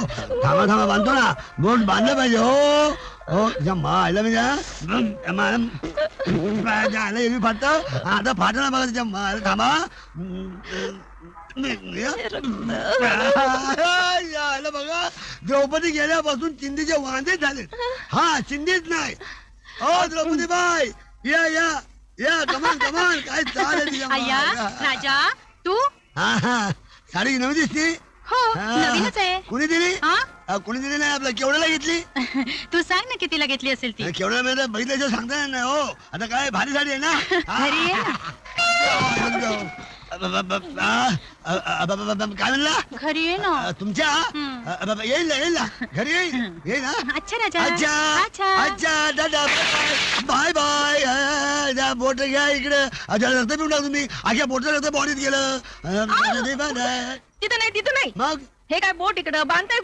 थांबा थांबा बांधतो ना, बोट बांधलं पाहिजे. हो हो जम्मा आयला म्हणजे आलं एरवी फाटत, आता फाट ना बघा जम्मा थांबा. आलं बघा, द्रौपदी गेल्यापासून चिंधीचे वांदे झाले. हा चिंधीच नाही. हो द्रौपदी बाई या या या, कमान कमान, काय चालेल. अय्या राजा तू. हा हा, साडी नवी दिसती. हो नवीनच आहे. कुणी दिली? हा? कुणी दिली नाही, आपल्या केवढ्याला घेतली? तू सांग ना कितीला घेतली असेल ती. केवढ्या वेळेला बघितल्याशिवाय सांगता येणार नाही. हो आता काय भारी साडी आहे ना. घरी ये ना. काय म्हणला? घरी ये ना. तुमच्या येईल ना, येईल ना, घरी येईल, येईल ना. अच्छा राजा. अच्छा अच्छा. अच्छा दादा बाय बाय. बोट घ्या इकडे. अच्छा रक्त पिऊन टाका तुम्ही. अख्या बोटचं रक्त बॉडीत गेलं. तिथं नाही तिथं नाही. मग हे काय बोट इकडं बांधताय